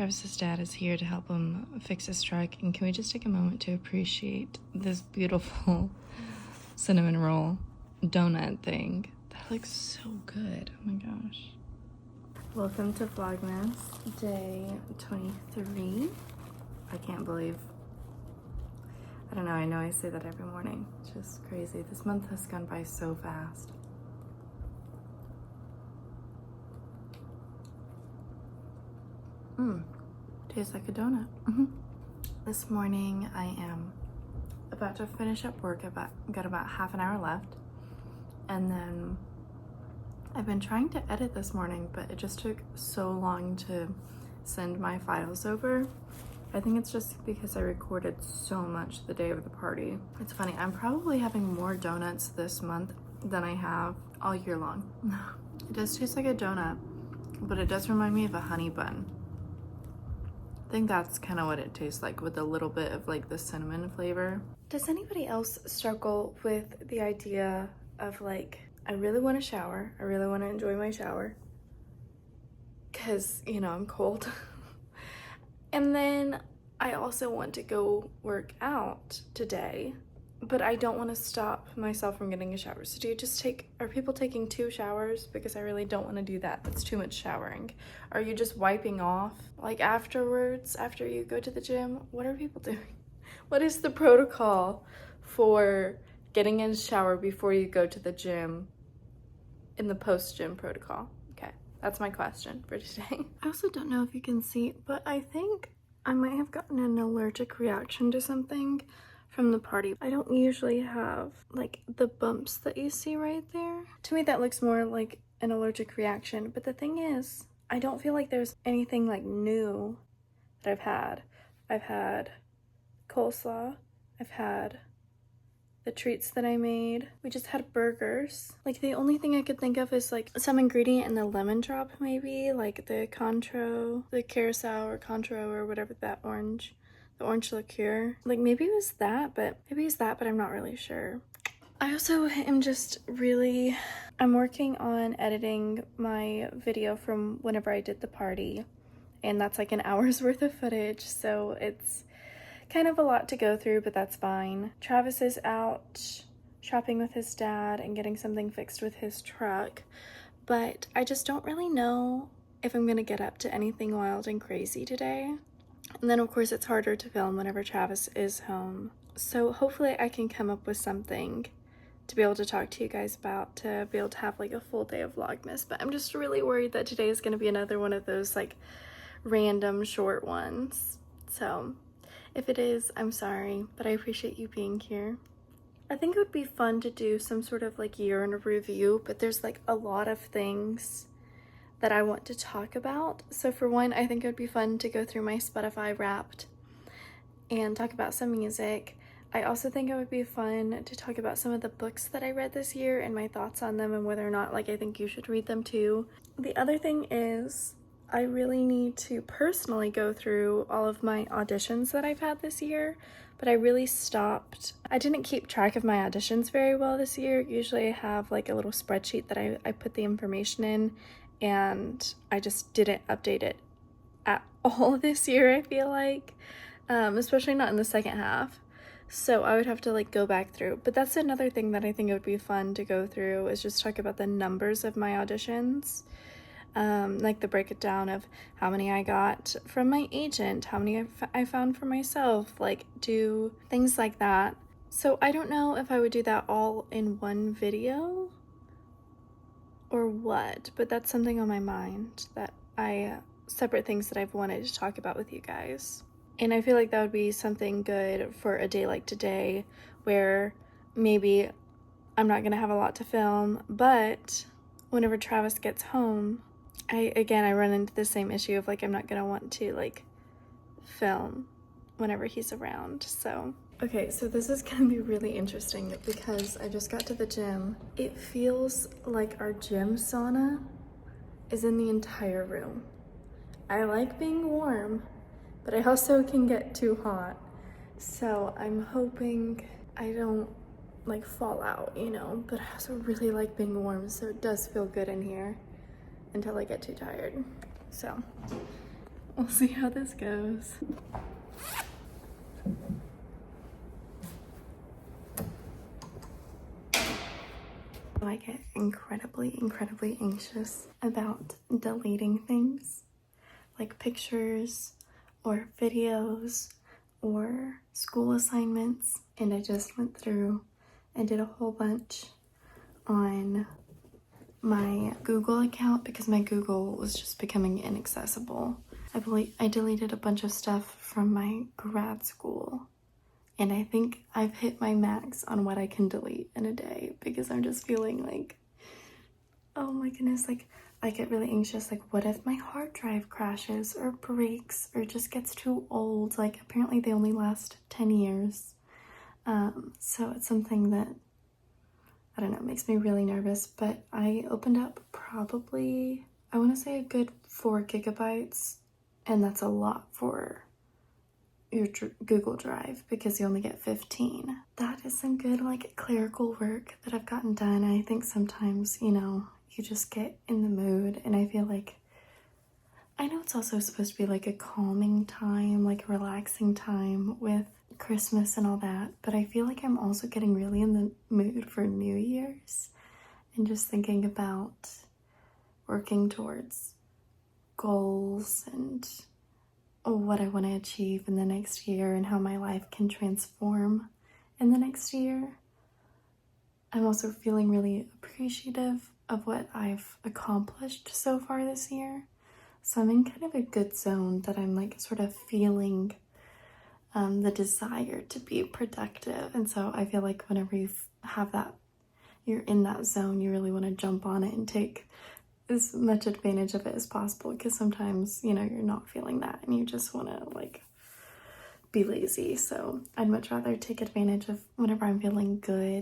Travis's dad is here to help him fix his truck, and can we just take a moment to appreciate this beautiful cinnamon roll donut thing? That looks so good. Oh my gosh. Welcome to Vlogmas, day 23. I can't believe, I don't know, I know I say that every morning. It's just crazy. This month has gone by so fast. Tastes like a donut. This morning I am about to finish up work. Got about half an hour left, and then I've been trying to edit this morning, but it just took so long to send my files over. I think it's just because I recorded so much the day of the party. It's funny, I'm probably having more donuts this month than I have all year long. It does taste like a donut, but it does remind me of a honey bun. I think that's kind of what it tastes like, with a little bit of like the cinnamon flavor. Does anybody else struggle with the idea of like, I really want to shower, I really want to enjoy my shower because, you know, I'm cold. And then I also want to go work out today, but I don't want to stop myself from getting a shower. So are people taking 2 showers? Because I really don't want to do that. That's too much showering. Are you just wiping off like afterwards, after you go to the gym? What are people doing? What is the protocol for getting in a shower before you go to the gym in the post-gym protocol? Okay, that's my question for today. I also don't know if you can see, but I think I might have gotten an allergic reaction to something from the party. I don't usually have like the bumps that you see right there. To me, that looks more like an allergic reaction. But the thing is, I don't feel like there's anything like new that I've had. I've had coleslaw. I've had the treats that I made. We just had burgers. Like the only thing I could think of is like some ingredient in the lemon drop, maybe like the Contro, the Curacao or Contro or whatever, that orange liqueur. Like maybe it was that, but I'm not really sure. I also am just really, I'm working on editing my video from whenever I did the party, and that's like an hour's worth of footage, so it's kind of a lot to go through, but that's fine. Travis is out shopping with his dad and getting something fixed with his truck, but I just don't really know if I'm gonna get up to anything wild and crazy today. And then of course it's harder to film whenever Travis is home. So hopefully I can come up with something to be able to talk to you guys about, to be able to have like a full day of Vlogmas. But I'm just really worried that today is going to be another one of those like random short ones. So if it is, I'm sorry, but I appreciate you being here. I think it would be fun to do some sort of like year in a review, but there's like a lot of things that I want to talk about. So for one, I think it would be fun to go through my Spotify Wrapped and talk about some music. I also think it would be fun to talk about some of the books that I read this year and my thoughts on them and whether or not like I think you should read them too. The other thing is I really need to personally go through all of my auditions that I've had this year, but I really stopped. I didn't keep track of my auditions very well this year. Usually I have like a little spreadsheet that I put the information in, and I just didn't update it at all this year, I feel like, especially not in the second half. So I would have to like go back through. But that's another thing that I think it would be fun to go through, is just talk about the numbers of my auditions, like the breakdown of how many I got from my agent, how many I found for myself, like do things like that. So I don't know if I would do that all in one video or what, but that's something on my mind, that separate things that I've wanted to talk about with you guys. And I feel like that would be something good for a day like today, where maybe I'm not gonna have a lot to film, but whenever Travis gets home, I run into the same issue of like I'm not gonna want to like film whenever he's around. So okay, so this is gonna be really interesting because I just got to the gym. It feels like our gym sauna is in the entire room. I like being warm, but I also can get too hot. So I'm hoping I don't like fall out, you know, but I also really like being warm, so it does feel good in here until I get too tired. So We'll see how this goes. I get incredibly anxious about deleting things, like pictures or videos or school assignments. And I just went through and did a whole bunch on my Google account because my Google was just becoming inaccessible. I deleted a bunch of stuff from my grad school, and I think I've hit my max on what I can delete in a day because I'm just feeling like, oh my goodness, like I get really anxious, like what if my hard drive crashes or breaks or just gets too old? Like apparently they only last 10 years. So it's something that, I don't know, makes me really nervous, but I opened up probably, I want to say a good 4 gigabytes, and that's a lot for your Google Drive because you only get 15. That is some good like clerical work that I've gotten done. I think sometimes, you know, you just get in the mood, and I feel like, I know it's also supposed to be like a calming time, like a relaxing time with Christmas and all that, but I feel like I'm also getting really in the mood for New Year's and just thinking about working towards goals and what I want to achieve in the next year and how my life can transform in the next year. I'm also feeling really appreciative of what I've accomplished so far this year. So I'm in kind of a good zone that I'm like sort of feeling the desire to be productive. And so I feel like whenever you have that, you're in that zone, you really want to jump on it and take as much advantage of it as possible, because sometimes, you know, you're not feeling that and you just want to like be lazy. So I'd much rather take advantage of whenever I'm feeling good